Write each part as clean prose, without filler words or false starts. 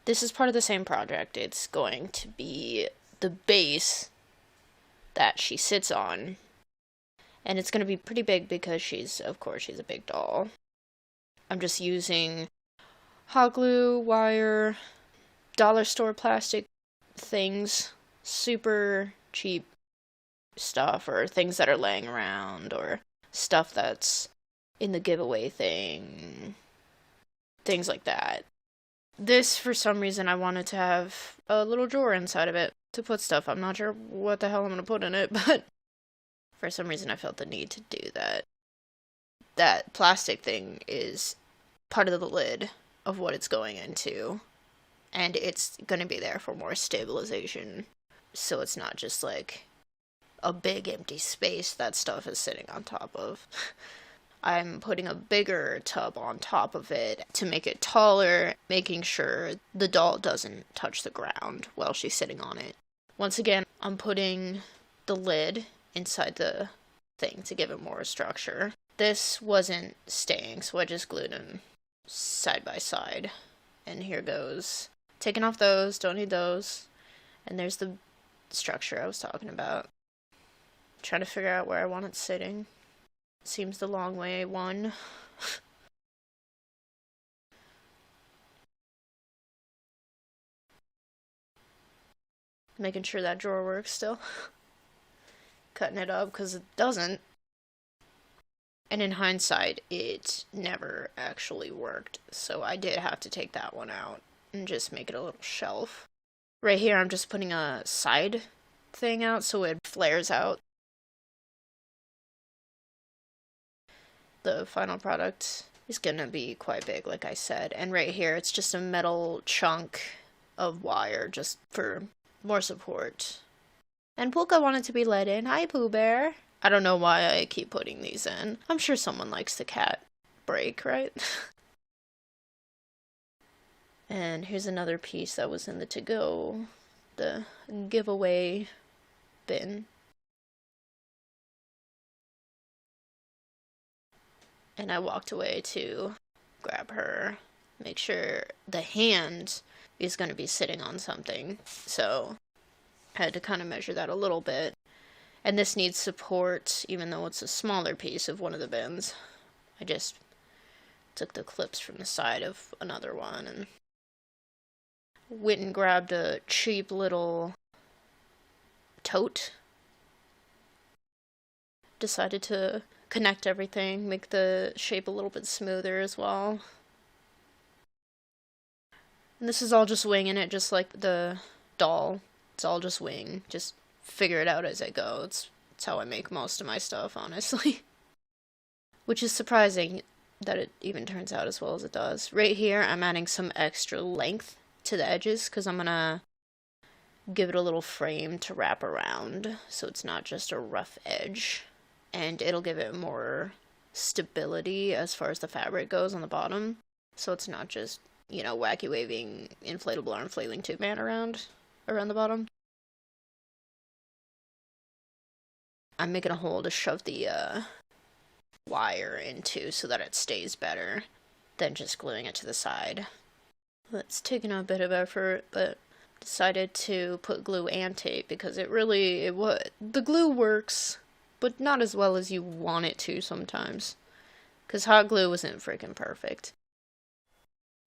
This is part of the same project. It's going to be the base that she sits on. And it's going to be pretty big because of course, she's a big doll. I'm just using hot glue, wire, dollar store plastic things, super cheap stuff, or things that are laying around, or stuff that's in the giveaway thing, things like that. This, for some reason, I wanted to have a little drawer inside of it to put stuff. I'm not sure what the hell I'm going to put in it, but for some reason I felt the need to do that. That plastic thing is part of the lid of what it's going into, and it's going to be there for more stabilization, so it's not just like a big empty space that stuff is sitting on top of. I'm putting a bigger tub on top of it to make it taller, making sure the doll doesn't touch the ground while she's sitting on it. Once again, I'm putting the lid inside the thing to give it more structure. This wasn't staying, so I just glued them side by side. And here goes. Taking off those, don't need those. And there's the structure I was talking about. Trying to figure out where I want it sitting. Seems the long way one. Making sure that drawer works still. Cutting it up because it doesn't. And in hindsight, it never actually worked. So I did have to take that one out and just make it a little shelf. Right here, I'm just putting a side thing out so it flares out. The final product is gonna be quite big, like I said. And right here, it's just a metal chunk of wire just for more support. And Polka wanted to be let in. Hi, Pooh Bear. I don't know why I keep putting these in. I'm sure someone likes the cat break, right? And here's another piece that was in the to-go, the giveaway bin. And I walked away to grab her, make sure the hand is going to be sitting on something. So I had to kind of measure that a little bit. And this needs support, even though it's a smaller piece of one of the bins. I just took the clips from the side of another one and went and grabbed a cheap little tote. Decided to connect everything, make the shape a little bit smoother as well. And this is all just winging it, just like the doll. It's all just wing. Just figure it out as I go. It's how I make most of my stuff, honestly. Which is surprising that it even turns out as well as it does. Right here, I'm adding some extra length to the edges because I'm gonna give it a little frame to wrap around so it's not just a rough edge. And it'll give it more stability as far as the fabric goes on the bottom. So it's not just, you know, wacky waving inflatable arm flailing tube man around the bottom. I'm making a hole to shove the wire into so that it stays better than just gluing it to the side. That's taking a bit of effort, but decided to put glue and tape because it would. The glue works, but not as well as you want it to sometimes. Because hot glue isn't freaking perfect.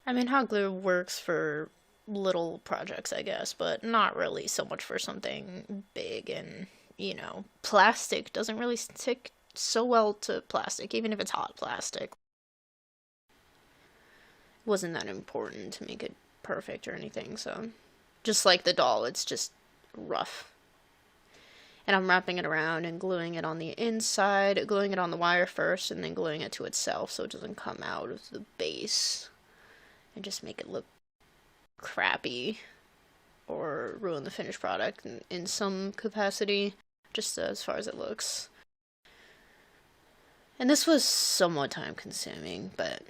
I mean, hot glue works for little projects, I guess, but not really so much for something big. And, you know, plastic doesn't really stick so well to plastic, even if it's hot plastic. It wasn't that important to make it perfect or anything, so. Just like the doll, it's just rough. And I'm wrapping it around and gluing it on the inside, gluing it on the wire first, and then gluing it to itself so it doesn't come out of the base and just make it look crappy or ruin the finished product in some capacity, just as far as it looks. And this was somewhat time consuming, but